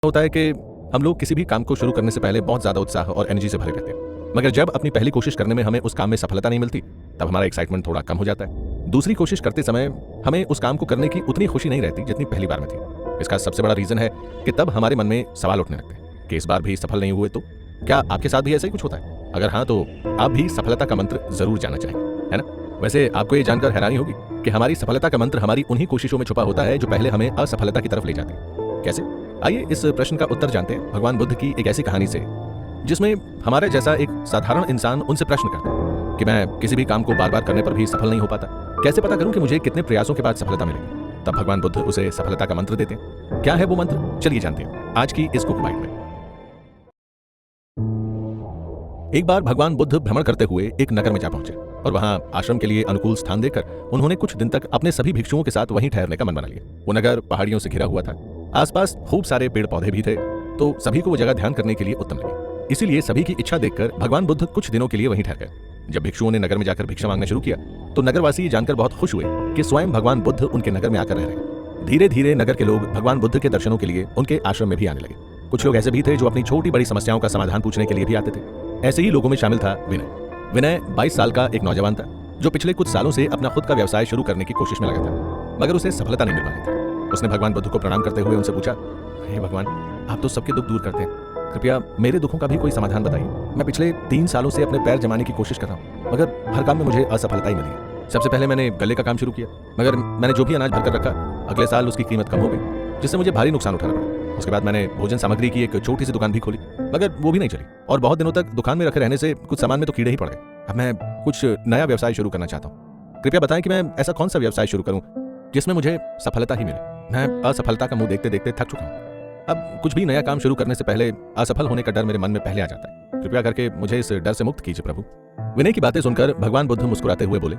होता है कि हम लोग किसी भी काम को शुरू करने से पहले बहुत ज़्यादा उत्साह और एनर्जी से भरे रहते हैं, मगर जब अपनी पहली कोशिश करने में हमें उस काम में सफलता नहीं मिलती, तब हमारा एक्साइटमेंट थोड़ा कम हो जाता है। दूसरी कोशिश करते समय हमें उस काम को करने की उतनी खुशी नहीं रहती जितनी पहली बार में थी। इसका सबसे बड़ा रीज़न है कि तब हमारे मन में सवाल उठने लगते हैं कि इस बार भी सफल नहीं हुए तो। क्या आपके साथ भी ऐसा ही कुछ होता है? अगर हाँ, तो आप भी सफलता का मंत्र जरूर जानना चाहेंगे, है ना? वैसे आपको ये जानकर हैरानी होगी कि हमारी सफलता का मंत्र हमारी उन्हीं कोशिशों में छुपा होता है जो पहले हमें असफलता की तरफ ले जाती है। कैसे? आइए इस प्रश्न का उत्तर जानते हैं भगवान बुद्ध की एक ऐसी कहानी से, जिसमें हमारे जैसा एक साधारण इंसान उनसे प्रश्न करता है कि मैं किसी भी काम को बार बार करने पर भी सफल नहीं हो पाता, कैसे पता करूं कि मुझे कितने प्रयासों के बाद सफलता मिलेगी? तब भगवान बुद्ध उसे सफलता का मंत्र देते हैं। क्या है वो मंत्र? चलिए जानते हैं आज की इस कुक बाइट में। एक बार भगवान बुद्ध भ्रमण करते हुए एक नगर में जा पहुंचे और वहां आश्रम के लिए अनुकूल स्थान देकर उन्होंने कुछ दिन तक अपने सभी भिक्षुओं के साथ वहीं ठहरने का मन बना लिया। वो नगर पहाड़ियों से घिरा हुआ था, आसपास खूब सारे पेड़ पौधे भी थे, तो सभी को वो जगह ध्यान करने के लिए उत्तम लगी। इसीलिए सभी की इच्छा देखकर भगवान बुद्ध कुछ दिनों के लिए वहीं ठहर गए। जब भिक्षुओं ने नगर में जाकर भिक्षा मांगना शुरू किया तो नगरवासी ये जानकर बहुत खुश हुए कि स्वयं भगवान बुद्ध उनके नगर में आकर रह रहे। धीरे धीरे नगर के लोग भगवान बुद्ध के दर्शनों के लिए उनके आश्रम में भी आने लगे। कुछ लोग ऐसे भी थे जो अपनी छोटी बड़ी समस्याओं का समाधान पूछने के लिए भी आते थे। ऐसे ही लोगों में शामिल था विनय। विनय 22 साल का एक नौजवान था जो पिछले कुछ सालों से अपना खुद का व्यवसाय शुरू करने की कोशिश में लगा था, मगर उसे सफलता नहीं मिल पा रही थी। उसने भगवान बुद्ध को प्रणाम करते हुए उनसे पूछा, हे भगवान, आप तो सबके दुख दूर करते हैं, कृपया मेरे दुखों का भी कोई समाधान बताइए। मैं पिछले 3 सालों से अपने पैर जमाने की कोशिश कर रहा हूँ, मगर हर काम में मुझे असफलता ही मिली है। सबसे पहले मैंने गले का काम शुरू किया, मगर मैंने जो भी अनाज भरकर रखा, अगले साल उसकी कीमत कम हो गई, जिससे मुझे भारी नुकसान उठाना पड़ा। उसके बाद मैंने भोजन सामग्री की एक छोटी सी दुकान भी खोली, मगर वो भी नहीं चली और बहुत दिनों तक दुकान में रखे रहने से कुछ सामान में तो कीड़े ही पड़ गए। अब मैं कुछ नया व्यवसाय शुरू करना चाहता हूँ, कृपया बताएं कि मैं ऐसा कौन सा व्यवसाय शुरू करूँ जिसमें मुझे सफलता ही मिले। मैं असफलता का मुंह देखते देखते थक चुका हूँ। अब कुछ भी नया काम शुरू करने से पहले असफल होने का डर मेरे मन में पहले आ जाता है। कृपया करके मुझे इस डर से मुक्त कीजिए प्रभु। विनय की बातें सुनकर भगवान बुद्ध मुस्कुराते हुए बोले,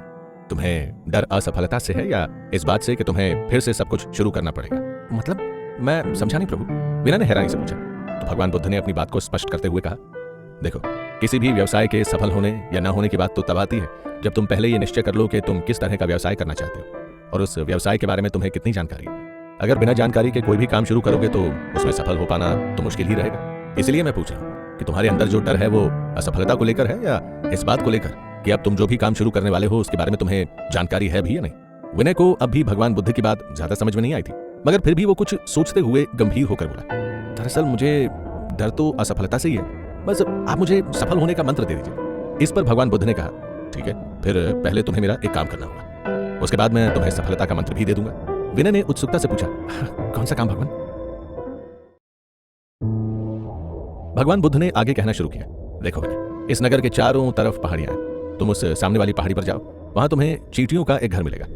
तुम्हें डर असफलता से है या इस बात से कि तुम्हें फिर से सब कुछ शुरू करना पड़ेगा? मतलब मैं समझा नहीं प्रभु, विनय ने हैरानी से पूछा। तो भगवान बुद्ध ने अपनी बात को स्पष्ट करते हुए कहा, देखो, किसी भी व्यवसाय के सफल होने या ना होने की बात तो तब आती है जब तुम पहले ये निश्चय कर लो कि तुम किस तरह का व्यवसाय करना चाहते हो और उस व्यवसाय के बारे में तुम्हें कितनी जानकारी है। अगर बिना जानकारी के कोई भी काम शुरू करोगे तो उसमें सफल हो पाना तो मुश्किल ही रहेगा। इसलिए मैं पूछ रहा हूँ कि तुम्हारे अंदर जो डर है वो असफलता को लेकर है या इस बात को लेकर कि अब तुम जो भी काम शुरू करने वाले हो उसके बारे में तुम्हें जानकारी है भी या नहीं? विनय को अब भी भगवान बुद्ध की बात ज्यादा समझ में नहीं आई थी, मगर फिर भी वो कुछ सोचते हुए गंभीर होकर बोला, दरअसल मुझे डर तो असफलता से ही है, बस आप मुझे सफल होने का मंत्र दे दीजिए। इस पर भगवान बुद्ध ने कहा, ठीक है, फिर पहले तुम्हें मेरा एक काम करना होगा, उसके बाद मैं तुम्हें सफलता का मंत्र भी दे दूंगा। विनय ने उत्सुकता से पूछा, कौन सा काम भगवान? भगवान बुद्ध ने आगे कहना शुरू किया, देखो विनय, इस नगर के चारों तरफ पहाड़ियां हैं, तुम उस सामने वाली पहाड़ी पर जाओ, वहां तुम्हें चींटियों का एक घर मिलेगा।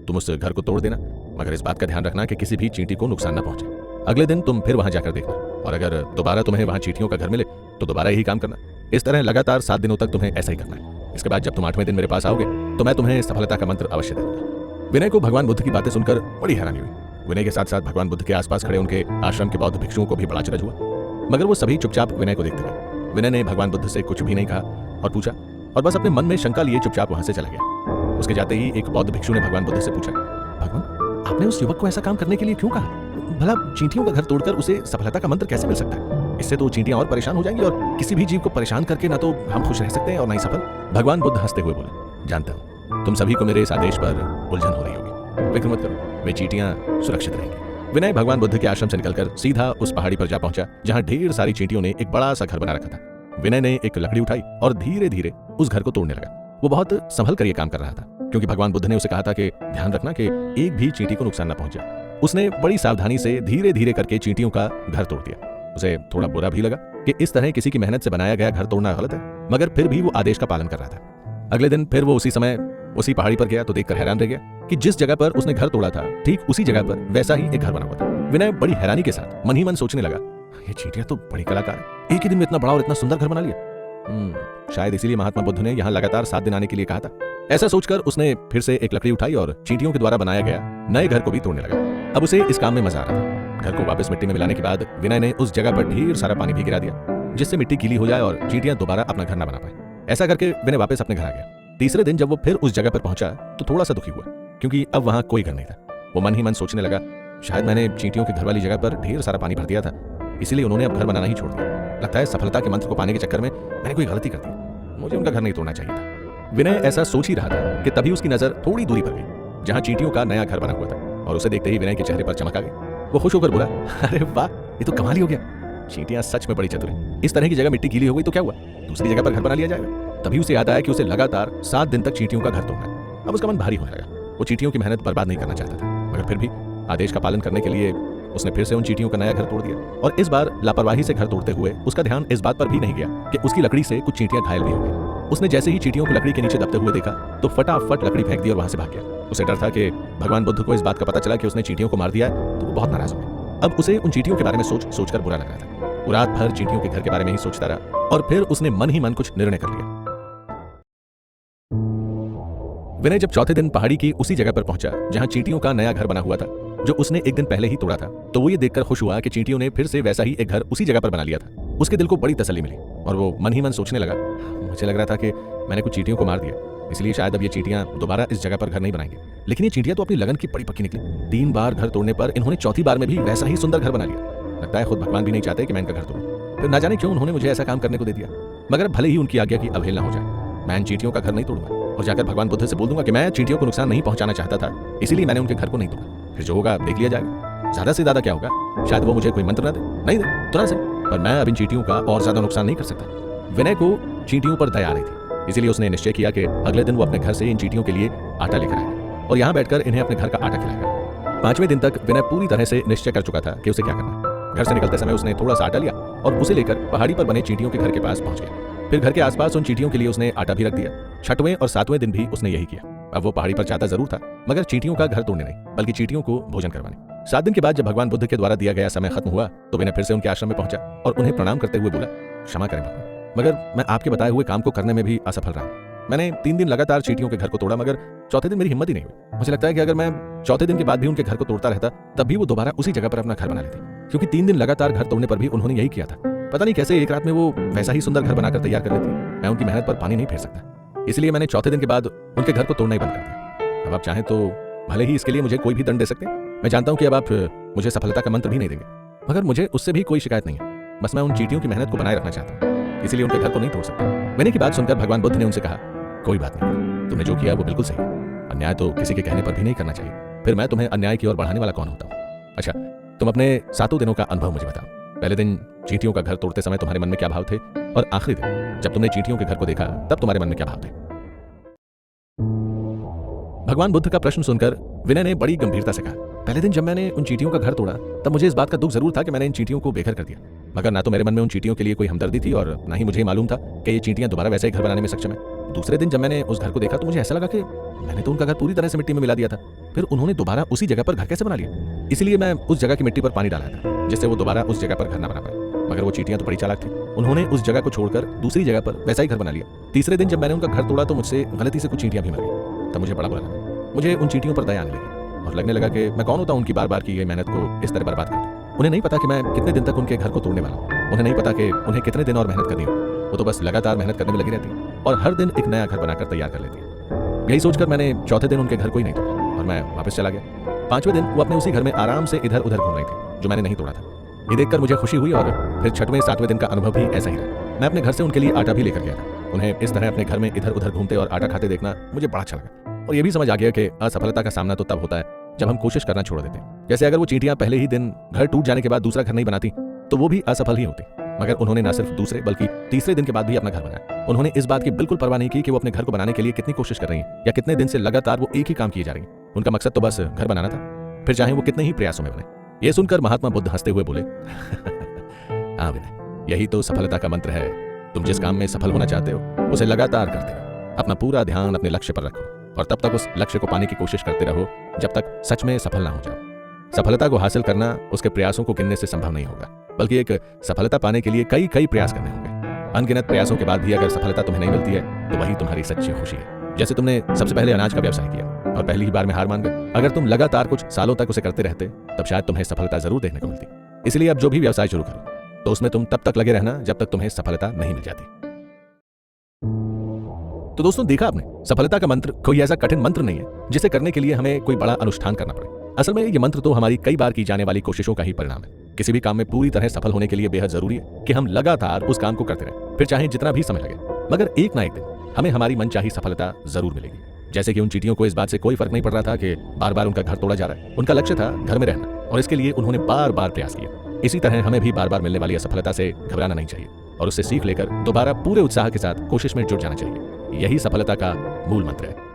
तुम उस घर को तोड़ देना, मगर इस बात का ध्यान रखना कि किसी भी चींटी को नुकसान न पहुंचे। अगले दिन तुम फिर वहां जाकर देखना और अगर दोबारा तुम्हें वहां चींटियों का घर मिले तो दोबारा यही काम करना। इस तरह लगातार 7 दिनों तक तुम्हें ऐसा ही करना है। इसके बाद जब तुम 8वें दिन मेरे पास आओगे तो मैं तुम्हें सफलता का मंत्र अवश्य दे दूंगा। विनय को भगवान बुद्ध की बातें सुनकर बड़ी हैरानी हुई। विनय के साथ साथ भगवान बुद्ध के आसपास खड़े उनके आश्रम के बौद्ध भिक्षुओं को भी बड़ा अचरज हुआ, मगर वो सभी चुपचाप विनय को देखते रहे। विनय ने भगवान बुद्ध से कुछ भी नहीं कहा और पूछा और बस अपने मन में शंका लिए चुपचाप वहां से चला गया। उसके जाते ही एक बौद्ध भिक्षु ने भगवान बुद्ध से पूछा, भगवान, आपने उस युवक को ऐसा काम करने के लिए क्यों कहा? भला चींटियों का घर तोड़कर उसे सफलता का मंत्र कैसे मिल सकता है? इससे तो चींटियां और परेशान हो जाएंगी और किसी भी जीव को परेशान करके ना तो हम खुश रह सकते हैं और ना ही सफल। भगवान बुद्ध हंसते हुए बोले, जानता हूँ तुम सभी को मेरे इस आदेश पर उलझन हो रही होगी, फिक्र मत करो, वे चींटियां सुरक्षित रहेंगी। विनय भगवान बुद्ध के आश्रम से निकलकर सीधा उस पहाड़ी पर जा पहुंचा जहां ढेर सारी चींटियों ने एक बड़ा सा घर बना रखा था। विनय ने एक लकड़ी उठाई और धीरे धीरे उस घर को तोड़ने लगा। वो बहुत संभल कर ये काम कर रहा था क्योंकि भगवान बुद्ध ने उसे कहा था कि ध्यान रखना कि एक भी चींटी को नुकसान न पहुंचे। उसने बड़ी सावधानी से धीरे धीरे करके चींटियों का घर तोड़ दिया। उसे थोड़ा बुरा भी लगा कि इस तरह किसी की मेहनत से बनाया गया घर तोड़ना गलत है, मगर फिर भी वो आदेश का पालन कर रहा था। अगले दिन फिर वो उसी समय उसी पहाड़ी पर गया तो देखकर हैरान रह गया कि जिस जगह पर उसने घर तोड़ा था ठीक उसी जगह पर वैसा ही एक घर बना हुआ था। विनय बड़ी हैरानी के साथ मन ही मन सोचने लगा, ये चींटियां तो बड़ी कलाकार है, एक ही दिन में इतना बड़ा और इतना सुंदर घर बना लिया। शायद इसीलिए महात्मा बुद्ध ने यहाँ लगातार 7 दिन आने के लिए कहा था। ऐसा सोचकर उसने फिर से एक लकड़ी उठाई और चींटियों के द्वारा बनाया गया नए घर को भी तोड़ने लगा। अब उसे इस काम में मजा आ रहा था। घर को वापस मिट्टी में मिलाने के बाद विनय ने उस जगह पर ढेर सारा पानी भी गिरा दिया जिससे मिट्टी गीली हो जाए और चींटियां दोबारा अपना घर न बना पाए। ऐसा करके विनय वापस अपने घर आ गया। तीसरे दिन जब वो फिर उस जगह पर पहुंचा तो थोड़ा सा दुखी हुआ क्योंकि अब वहां कोई घर नहीं था। वो मन ही मन सोचने लगा, शायद मैंने चींटियों के घर वाली जगह पर ढेर सारा पानी भर दिया था इसीलिए उन्होंने अब घर बनाना ही छोड़ दिया। लगता है सफलता के मंत्र को पाने के चक्कर में मैंने कोई गलती कर दी, मुझे उनका घर नहीं तोड़ना चाहिए था। विनय ऐसा सोच ही रहा था कि तभी उसकी नजर थोड़ी दूरी पर गई, जहां चींटियों का नया घर बना हुआ था, और उसे देखते ही विनय के चेहरे पर चमक आ गई। वो खुश होकर बोला, अरे वाह, ये तो कमाल ही हो गया, चींटियां सच में बड़ी चतुर हैं। इस तरह की जगह मिट्टी गीली हो गई तो क्या हुआ, दूसरी जगह पर घर बना लिया जाएगा। तभी उसे याद आया कि उसे लगातार 7 दिन तक चींटियों का घर तोड़ना। अब उसका मन भारी होने लगा। वो चींटियों की मेहनत बर्बाद नहीं करना चाहता था, मगर फिर भी आदेश का पालन करने के लिए उसने फिर से उन चींटियों का नया घर तोड़ दिया। और इस बार लापरवाही से घर तोड़ते हुए उसका ध्यान इस बात पर भी नहीं गया कि उसकी लकड़ी से कुछ चींटियां घायल भी हो गई। उसने जैसे ही चींटियों को लकड़ी के नीचे दबते हुए देखा तो फटाफट लकड़ी फेंक दी और वहां से भाग गया। उसे डर था कि भगवान बुद्ध को इस बात का पता चला कि उसने चींटियों को मार दिया है तो वो बहुत नाराज हो गए। अब उसे उन चींटियों के बारे में सोचकर बुरा लग रहा था। वो रात भर चींटियों के घर के बारे में ही सोचता रहा और फिर उसने मन ही मन कुछ निर्णय कर लिया। विनय जब चौथे दिन पहाड़ी की उसी जगह पर पहुंचा जहां चींटियों का नया घर बना हुआ था, जो उसने एक दिन पहले ही तोड़ा था, तो वो ये देखकर खुश हुआ कि चींटियों ने फिर से वैसा ही एक घर उसी जगह पर बना लिया था। उसके दिल को बड़ी तसल्ली मिली और वो मन ही मन सोचने लगा, मुझे लग रहा था कि मैंने कुछ चींटियों को मार दिया, इसलिए शायद अब ये चींटियां दोबारा इस जगह पर घर नहीं बनाएंगे। लेकिन ये चींटियां तो अपनी लगन की बड़ी पक्की निकली। 3 बार घर तोड़ने पर इन्होंने चौथी बार में भी वैसा ही सुंदर घर बना लिया। लगता है खुद भगवान भी नहीं चाहते कि मैं इनका घर तोड़ूं। फिर ना जाने क्यों उन्होंने मुझे ऐसा काम करने को दे दिया। मगर भले ही उनकी आज्ञा की अवहेलना हो जाए, मैं इन चींटियों का घर नहीं तोड़ूंगा और जाकर भगवान बुद्ध से बोल दूंगा कि मैं चींटियों को नुकसान नहीं पहुंचाना चाहता था, इसीलिए मैंने उनके घर को नहीं तोड़ा। फिर जो होगा देख लिया जाएगा। ज्यादा से ज्यादा क्या होगा, शायद वो मुझे कोई मंत्र ना दे, नहीं दे तो ना सही, पर मैं अब इन चींटियों का और ज्यादा नुकसान नहीं कर सकता। विनय को चींटियों पर दया आ रही थी, इसीलिए उसने निश्चय किया कि अगले दिन वो अपने घर से इन चींटियों के लिए आटा लेकर आएगा और यहाँ बैठकर इन्हें अपने घर का आटा खिलाएगा। 5वें दिन तक विनय पूरी तरह से निश्चय कर चुका था कि उसे क्या करना है। घर से निकलते समय उसने थोड़ा सा आटा लिया और उसे लेकर पहाड़ी पर बने चींटियों के घर के पास पहुंच गया। फिर घर के आसपास उन चींटियों के लिए उसने आटा भी रख दिया। 6वें और 7वें दिन भी उसने यही किया। अब वो पहाड़ी पर चाहता जरूर था, मगर चींटियों का घर तोड़ने नहीं, बल्कि चींटियों को भोजन करवाने। 7 दिन के बाद जब भगवान बुद्ध के द्वारा दिया गया समय खत्म हुआ तो विनय फिर से उनके आश्रम में पहुंचा और उन्हें प्रणाम करते हुए बोला, क्षमा करें भगवान, मगर मैं आपके बताए हुए काम को करने में भी असफल रहा। मैंने 3 दिन लगातार चींटियों के घर को तोड़ा, मगर चौथे दिन मेरी हिम्मत ही नहीं हुई। मुझे लगता है कि अगर मैं चौथे दिन के बाद भी उनके घर को तोड़ता रहता तब भी वो दोबारा उसी जगह पर अपना घर बना लेते, क्योंकि 3 दिन लगातार घर तोड़ने पर भी उन्होंने यही किया था। पता नहीं कैसे एक रात में वो वैसा ही सुंदर घर बनाकर तैयार कर लेती। मैं उनकी मेहनत पर पानी नहीं फेर सकता, इसलिए मैंने चौथे दिन के बाद उनके घर को तोड़ना ही बंद कर दिया। अब आप चाहें तो भले ही इसके लिए मुझे कोई भी दंड दे सकते हैं। मैं जानता हूं कि अब आप मुझे सफलता का मंत्र भी नहीं देंगे, मगर मुझे उससे भी कोई शिकायत नहीं है। बस मैं उन चींटियों की मेहनत को बनाए रखना चाहता हूं, इसलिए उनके घर को नहीं तोड़ सकता। विनय की बात सुनकर भगवान बुद्ध ने उनसे कहा, कोई बात नहीं, तुमने जो किया वो बिल्कुल सही। अन्याय तो किसी के कहने पर भी नहीं करना चाहिए, फिर मैं तुम्हें अन्याय की ओर बढ़ाने वाला कौन होता हूँ। अच्छा, तुम अपने 7 दिनों का अनुभव मुझे बताओ। पहले दिन चींटियों का घर तोड़ते समय तुम्हारे मन में क्या भाव थे, और आखिरी दिन जब तुमने चींटियों के घर को देखा तब तुम्हारे मन में क्या भाव थे। भगवान बुद्ध का प्रश्न सुनकर विनय ने बड़ी गंभीरता से कहा, पहले दिन जब मैंने उन चींटियों का घर तोड़ा तब मुझे इस बात का दुख जरूर था कि मैंने इन चींटियों को बेघर कर दिया, मगर ना तो मेरे मन में उन चींटियों के लिए कोई हमदर्दी थी और ना ही मुझे मालूम था कि ये चींटियां दोबारा वैसे ही घर बनाने में सक्षम है। दूसरे दिन जब मैंने उस घर को देखा तो मुझे ऐसा लगा कि मैंने तो उनका घर पूरी तरह से मिट्टी में मिला दिया था, फिर उन्होंने दोबारा उसी जगह पर घर कैसे बना लिया। इसलिए मैं उस जगह की मिट्टी पर पानी डाला था जिससे वो दोबारा उस जगह पर घर न बना पाए। मगर वो चींटियां तो बड़ी चालाक थी, उन्होंने उस जगह को छोड़कर दूसरी जगह पर वैसा ही घर बना लिया। तीसरे दिन जब मैंने उनका घर तोड़ा तो मुझसे गलती से कुछ चींटियां भी मर गई, तब मुझे बड़ा बुरा लगा। मुझे उन चींटियों पर दया आने लगी और लगने लगा कि मैं कौन होता हूं उनकी बार बार की गई मेहनत को इस तरह बर्बाद कर दूं। उन्हें नहीं पता कि मैं कितने दिन तक उनके घर को तोड़ने वाला हूं, उन्हें नहीं पता कि उन्हें कितने दिन और मेहनत करनी हो। वो तो बस लगातार मेहनत करने में लगी रहती है और हर दिन एक नया घर बनाकर तैयार कर लेती है। यही सोचकर मैंने चौथे दिन उनके घर को ही नहीं तोड़ा और मैं वापस चला गया। 5वें दिन वो अपने उसी घर में आराम से इधर उधर घूम रही थी जो मैंने नहीं तोड़ा था। ये देखकर मुझे खुशी हुई और फिर 6वें 7वें दिन का अनुभव भी ऐसा ही रहा। मैं अपने घर से उनके लिए आटा भी लेकर गया था। उन्हें इस तरह अपने घर में इधर उधर घूमते और आटा खाते देखना मुझे बड़ा अच्छा लगा और ये भी समझ आ गया कि असफलता का सामना तो तब होता है जब हम कोशिश करना छोड़ देते हैं। जैसे अगर वो चींटियां पहले ही दिन घर टूट जाने के बाद दूसरा घर नहीं बनाती तो वो भी असफल ही होती, मगर उन्होंने न सिर्फ दूसरे बल्कि तीसरे दिन के बाद भी अपना घर बनाया। उन्होंने इस बात की बिल्कुल परवाह नहीं की कि वो अपने घर को बनाने के लिए कितनी कोशिश कर रही हैं या कितने दिन से लगातार वो एक ही काम किए जा रही हैं। उनका मकसद तो बस घर बनाना था, फिर चाहे वो कितने ही प्रयासों में बने। ये सुनकर महात्मा बुद्ध हंसते हुए बोले, हाँ विनय, यही तो सफलता का मंत्र है। तुम जिस काम में सफल होना चाहते हो उसे लगातार करते रहो, अपना पूरा ध्यान अपने लक्ष्य पर रखो और तब तक उस लक्ष्य को पाने की कोशिश करते रहो जब तक सच में सफल ना हो जाओ। सफलता को हासिल करना उसके प्रयासों को गिनने से संभव नहीं होगा, बल्कि एक सफलता पाने के लिए कई प्रयास करने होंगे। अनगिनत प्रयासों के बाद भी अगर सफलता तुम्हें नहीं मिलती है तो वही तुम्हारी सच्ची खुशी है। जैसे तुमने सबसे पहले अनाज का व्यवसाय किया और पहली ही बार में हार मान गए। अगर तुम लगातार कुछ सालों तक उसे करते रहते तब शायद तुम्हें सफलता जरूर देखने को मिलती। इसलिए अब जो भी व्यवसाय शुरू करो तो उसमें तुम तब तक लगे रहना जब तक तुम्हें सफलता नहीं मिल जाती। तो दोस्तों, देखा आपने, सफलता का मंत्र कोई ऐसा कठिन मंत्र नहीं है जिसे करने के लिए हमें कोई बड़ा अनुष्ठान करना पड़े। असल में ये मंत्र तो हमारी कई बार की जाने वाली कोशिशों का ही परिणाम है। किसी भी काम में पूरी तरह सफल होने के लिए बेहद जरूरी है कि हम लगातार उस काम को करते रहें, फिर चाहे जितना भी समय लगे, मगर एक ना एक दिन हमें हमारी मनचाही सफलता जरूर मिलेगी। जैसे कि उन चींटियों को इस बात से कोई फर्क नहीं पड़ रहा था कि बार बार उनका घर तोड़ा जा रहा है। उनका लक्ष्य था घर में रहना और इसके लिए उन्होंने बार बार प्रयास किया। इसी तरह हमें भी बार बार मिलने वाली असफलता से घबराना नहीं चाहिए और उससे सीख लेकर दोबारा पूरे उत्साह के साथ कोशिश में जुट जाना चाहिए। यही सफलता का मूल मंत्र है।